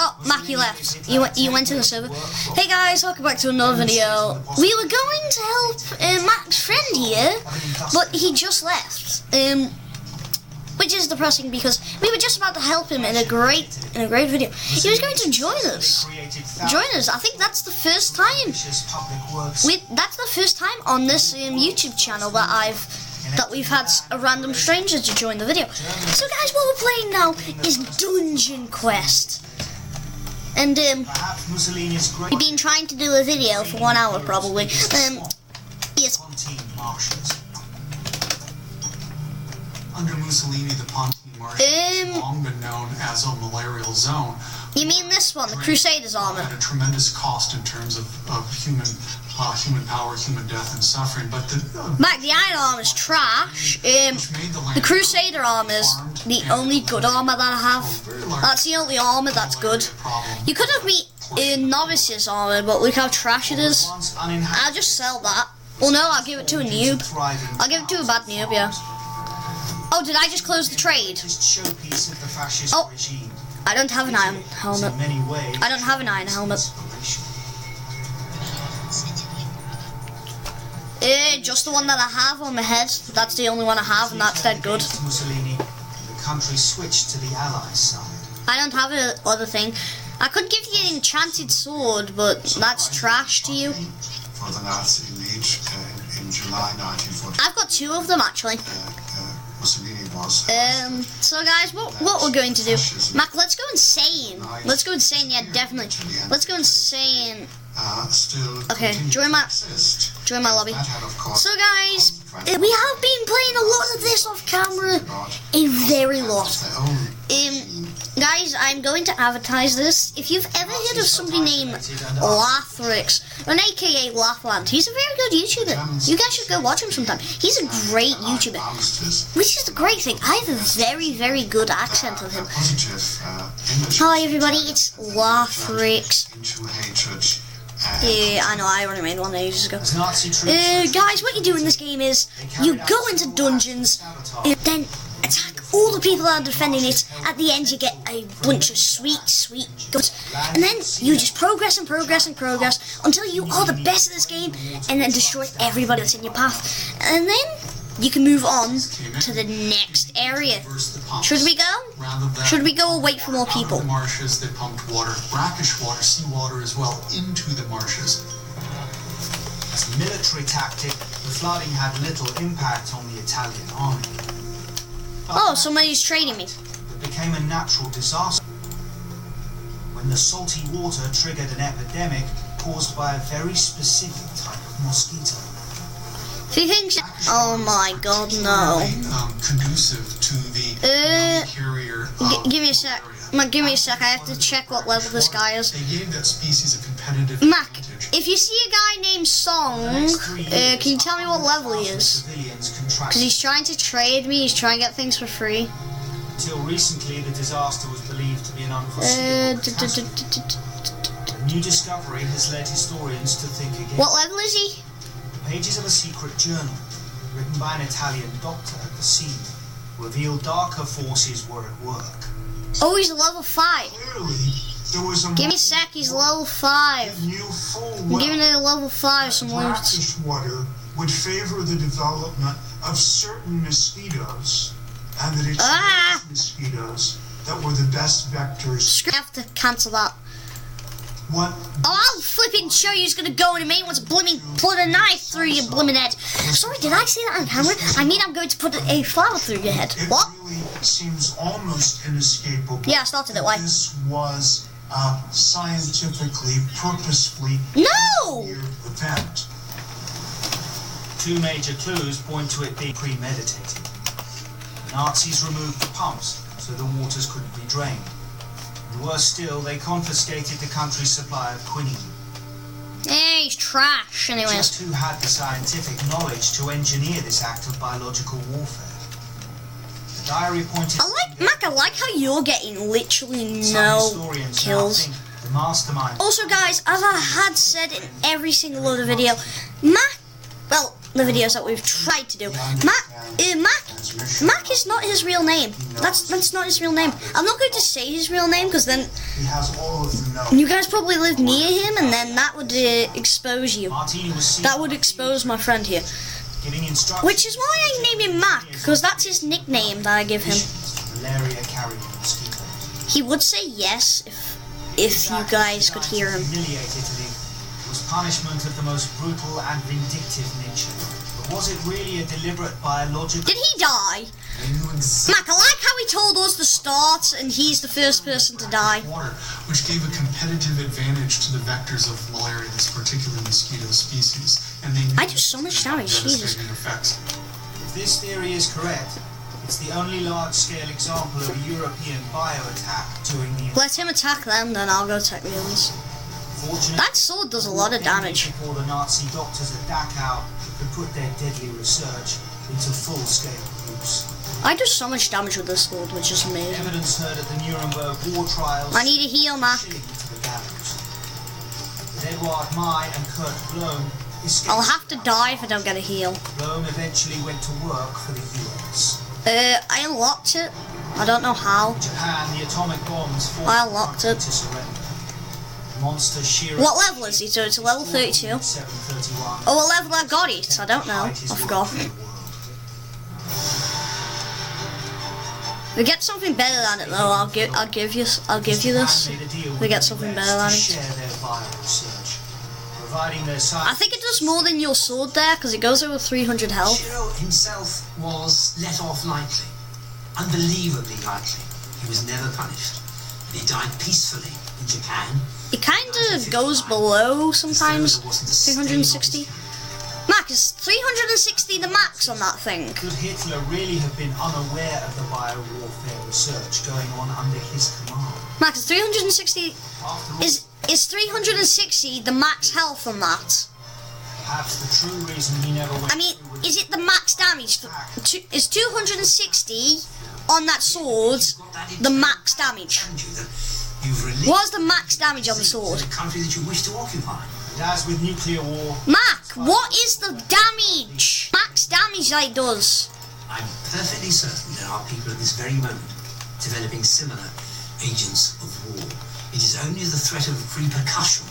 Oh, Mac, you left. You went to the server. Hey guys, welcome back to another video. We were going to help Mac's friend here, but he just left. Which is depressing because we were just about to help him in a great video. He was going to join us. I think that's the first time. That's the first time on this YouTube channel that we've had a random stranger to join the video. So guys, what we're playing now is Dungeon Quest. And we've been trying to do a video for 1 hour probably. Yes. Under Mussolini, the Pontine Marsh has long been known as a malarial zone. You mean this one, the Crusaders armor? At a tremendous cost in terms of human power, human death, and suffering. But Mac, the Iron Armor's trash. The Crusader armor's the only good armor that I have. That's the only armor that's good. You could have me in Novice's armor, but look how trash it is. I'll just sell that. Well, no, I'll give it to a noob. I'll give it to a bad noob, yeah. Oh, did I just close the trade? Oh, I don't have an iron helmet. I don't have an iron helmet. Just the one that I have on my head. That's the only one I have, and that's dead good. The country switched to the Allies side. I don't have a other thing. I could give you an enchanted sword, but that's trash to you. For the Nazi League in July 1940. I've got 2 of them actually. Mussolini was. So guys, what we're going to do, Mac, let's go insane. Let's go insane, yeah, definitely. Let's go insane. Okay, join my lobby. So guys, we have been playing a lot of this off camera, a very lot. Guys, I'm going to advertise this. If you've ever heard of somebody named Lathrix, an aka Lathland, he's a very good YouTuber. You guys should go watch him sometime. He's a great YouTuber. Which is the great thing. I have a very, very good accent of him. Hi everybody, it's Lathrix. Yeah, I know, I already made one ages ago. Guys, what you do in this game is, you go into dungeons, then attack all the people that are defending it. At the end you get a bunch of sweet guns, and then you just progress and progress and progress until you are the best at this game, and then destroy everybody that's in your path. And then you can move on to the next area. Should we go? Should we go or wait for more people? The marshes, they pumped water, brackish water, seawater as well, into the marshes. As a military tactic, the flooding had little impact on the Italian army. Oh, somebody's trading me. It became a natural disaster when the salty water triggered an epidemic caused by a very specific type of mosquito. He thinks. Oh my God, no. Conducive to the carrier. Give me a sec. Give me a sec. I have to check what level this guy is. They gave that species a competitive Mac, advantage. if you see a guy named Song, can you tell me what level he is? Because he's trying to trade me. He's trying to get things for free. Until recently, the disaster was believed to be an unforeseeable catastrophe. A new discovery has led historians to think again. What level is he? Pages of a secret journal, written by an Italian doctor at the scene, reveal darker forces were at work. Oh, he's level 5. Clearly, there was a Give me a sec, he's level 5. I'm giving it a level 5 some loot. Brackish water would favor the development of certain mosquitoes, and that it's mosquitoes that were the best vectors. I have to cancel that. What? Oh, I'll flipping show you who's gonna go in a minute once a blimming put a knife through your blimming head. Sorry, did I say that on camera? I mean, I'm going to put a flower through your head. What? It really seems almost inescapable. Yeah, I started it. Why? This was a scientifically, purposefully event. 2 major clues point to it being premeditated. The Nazis removed the pumps so the waters couldn't be drained. And worse still, they confiscated the country's supply of quinine. Hey, he's trash, anyways. Just who had the scientific knowledge to engineer this act of biological warfare? The diary pointed. Mac, I like how you're getting literally no kills. The mastermind. Also, guys, as I had said in every single other video, Mac, well, the videos that we've tried to do. Mac is not his real name. That's not his real name. I'm not going to say his real name because then you guys probably live near him, and then that would expose you. That would expose my friend here. Which is why I name him Mac, because that's his nickname that I give him. He would say yes if you guys could hear him. Was punishment of the most brutal and vindictive nature. But was it really a deliberate biological... Did he die? Mac, I like how he told us to start and he's the first person to die. Water, which gave a competitive advantage to the vectors of malaria, this particular mosquito species. And they I do so much damage, Jesus. If this theory is correct, it's the only large-scale example of a European bio-attack during the... Let him attack them, then I'll go attack the others. That sword does a lot of damage. Before the Nazi doctors at Dachau could put their deadly research into full-scale use. I do so much damage with this sword, which is amazing. Evidence heard at the Nuremberg war trials. I need a heal, Mac. Edward May and Kurt Blome escaped. I'll have to die if I don't get a heal. Blome eventually went to work for the US. I unlocked it. I don't know how. In Japan, the atomic bombs forced I unlocked it. to surrender. Monster Shiro. What level is he? So it's a level 32. Oh, what level I got it? I don't know. I forgot. If we get something better than it, though, I'll give you this. If we get something better than it. I think it does more than your sword there, because it goes over 300 health. Shiro himself was let off lightly, unbelievably lightly. He was never punished, and he died peacefully in Japan. It kind of goes below sometimes, 360. Mac, is 360 the max on that thing? Could Hitler really have been unaware of the biowarfare research going on under his command? Mac, is 360... Is 360 the max health on that? Perhaps the true reason he never went... I mean, is it the max damage? Is 260 on that sword the max damage? What's the max damage on the sword? Country that you wish to occupy. As with nuclear war... Mac, what is the damage? Max damage that it does. I'm perfectly certain there are people at this very moment developing similar agents of war. It is only the threat of repercussion,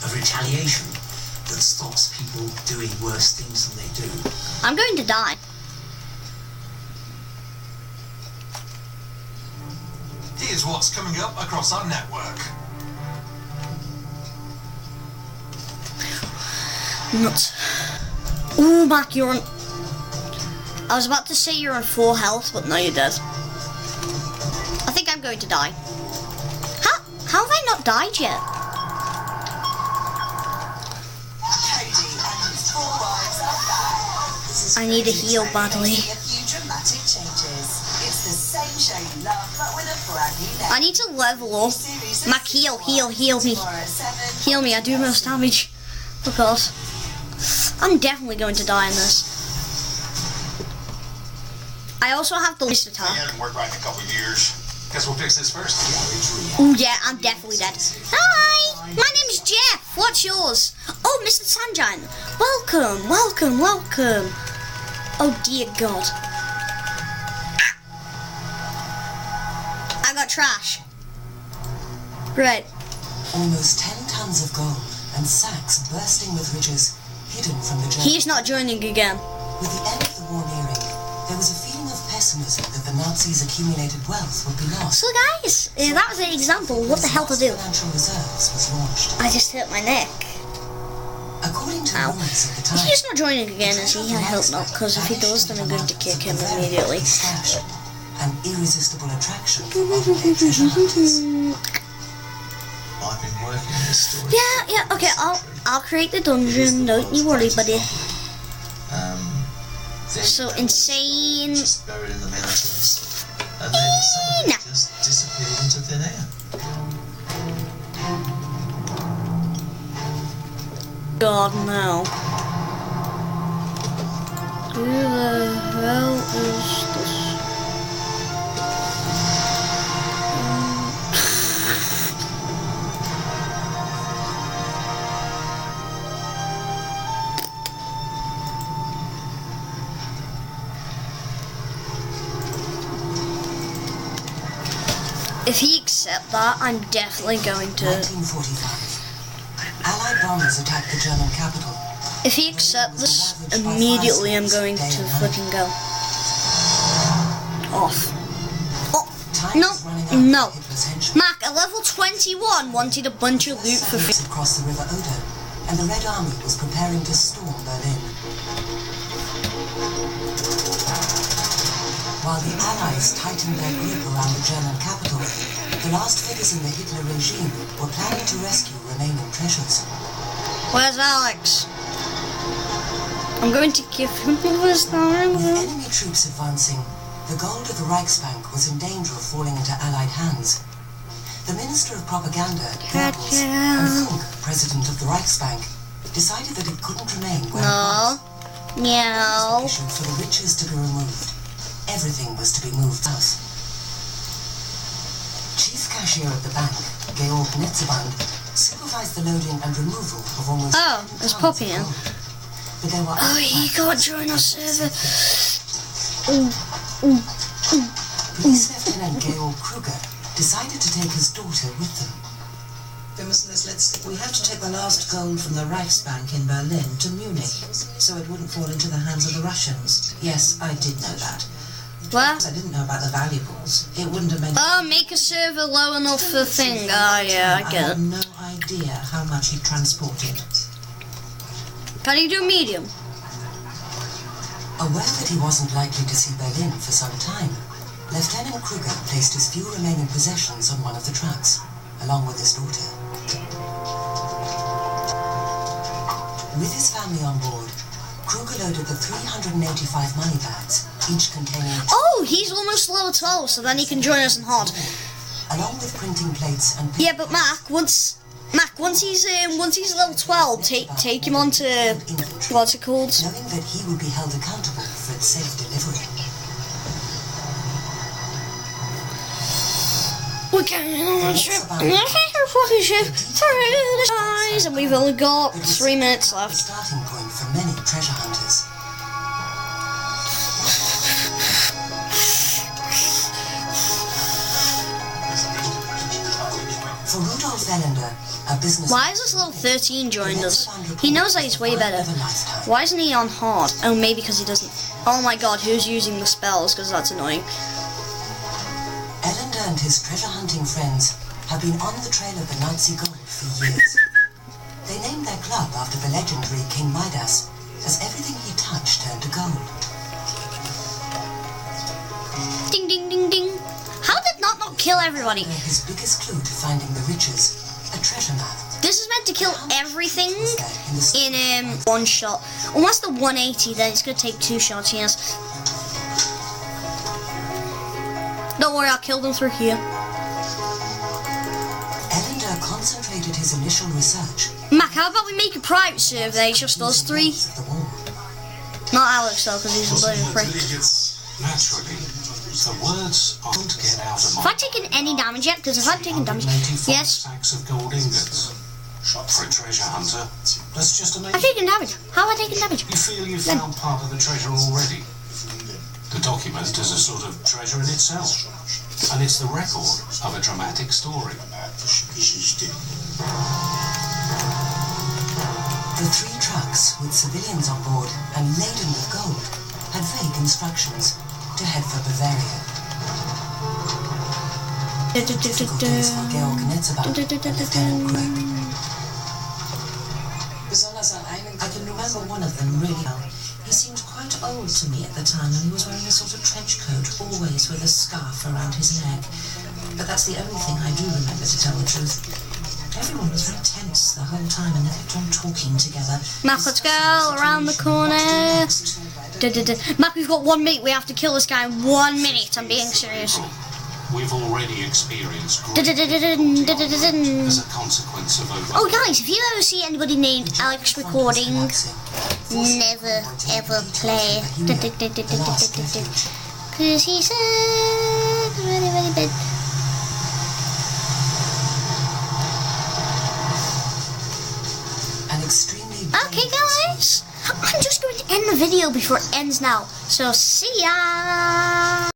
of retaliation, that stops people doing worse things than they do. I'm going to die. Here's what's coming up across our network. Nuts. Ooh, Mac, you're on... I was about to say you're on 4 health, but no, you're dead. I think I'm going to die. How have I not died yet? I need a heal badly. I need to level up. Mac, heal me. Heal me, I do most damage. Of course. I'm definitely going to die in this. I also have the least attack. I haven't worked right in a couple of years. Guess we'll fix this first. Oh yeah, I'm definitely dead. Hi! My name is Jeff. What's yours? Oh, Mr. Sanjine. Welcome, welcome, welcome. Oh dear God. I got trash. Right. Almost 10 tons of gold and sacks bursting with riches hidden from the Germans. He's not joining again. With the end of the war nearing, there was a feeling of pessimism that the Nazis' accumulated wealth would be lost. So guys, that was an example. What the hell to do? Financial reserves was launched. I just hurt my neck. According to rumors at the time, He's not joining again, is he? I hope not, because if he does, then I'm going to kick him immediately. An irresistible attraction for modern-day treasure hunters. I've been working on this story. Yeah, okay, I'll create the dungeon, don't you worry, buddy. So insane. Just buried in the mountains, and then some of it just disappeared into thin air. God, no. Who the hell is this? If he accepts that, I'm definitely going to. 1945. Allied bombers attacked the German capital. If he accepts this, immediately I'm going to flipping go off. Oh, no, no. Mac, at level 21, wanted a bunch of loot for free. Across the River Oder, and the Red Army was preparing to storm Berlin. While the Allies tightened their grip around the German capital, the last figures in the Hitler regime were planning to rescue remaining treasures. Where's Alex? I'm going to give him this time. With enemy troops advancing, the gold of the Reichsbank was in danger of falling into Allied hands. The Minister of Propaganda, Goebbels, and Funk, President of the Reichsbank, decided that it couldn't remain where it was. No. Issued for the riches to be removed. Everything was to be moved south. Chief cashier at the bank, Georg Netzeband, supervised the loading and removal of almost it's Poppy in. But there were He can't join our server. Police Lieutenant Georg Kruger decided to take his daughter with them. We have to take the last gold from the Reichsbank in Berlin to Munich, so it wouldn't fall into the hands of the Russians. Yes, I did know that. What? I didn't know about the valuables. It wouldn't have made... Make a server low enough for the thing. Yeah, I get I it. have no idea how much he transported. Can you do medium? Aware that he wasn't likely to see Berlin for some time, Lieutenant Kruger placed his few remaining possessions on one of the trucks, along with his daughter. With his family on board, Kruger loaded the 385 money bags, each containing... Oh, he's almost level 12, so then he can join us in hard. Along with printing plates and... Yeah, but Mac, once he's level 12, take him on to what's it called? Knowing that he would be held accountable for its safe delivery. We're going on a trip. Fucking ship for the skies, and we've only got 3 minutes left. Starting point for many treasure hunters. For Rudolf Wellender, a business... Why is this little 13 joined us? He knows that he's way better. Why isn't he on hard? Oh, maybe because he doesn't... Oh my god, who's using the spells? Because that's annoying. Ellender and his treasure hunting friends have been on the trail of the Nazi gold for years. They named their club after the legendary King Midas, as everything he touched turned to gold. Ding ding ding ding. How did not kill everybody? His biggest clue to finding the riches, a treasure map. This is meant to kill everything in one shot. Unless the 180, then it's gonna take 2 shots, yes. Don't worry, I'll kill them through here. Ellender concentrated his initial research. Mac, how about we make a private survey, just us 3? Not Alex though, because he's a bloody prick. Naturally, the words aren't get out of my... Have I taken any damage yet? Because if I've taken damage... Yes. Sacks of gold ingots. For a treasure hunter, that's just amazing. I've taken damage. How have I taken damage? You feel you've found part of the treasure already. The document is a sort of treasure in itself, and it's the record of a dramatic story. The 3 trucks, with civilians on board and laden with gold, had vague instructions to head for Bavaria. Difficult days for Georg Netzeband and Lieutenant Kruger. I can remember one of them really well. He seemed quite old to me at the time, and he was wearing a sort of trench coat, always with a scarf around his neck. But that's the only thing I do remember, to tell the truth. Everyone was very tense the whole time, and they kept on talking together. Mac, let's go around the corner. Mac, we've got 1 minute. We have to kill this guy in 1 minute. I'm being serious. We've already experienced great as a consequence of over... Oh guys, if you ever see anybody named Alex recording, never ever play. Cause he's really, really bad. Okay guys, I'm just going to end the video before it ends now. So see ya!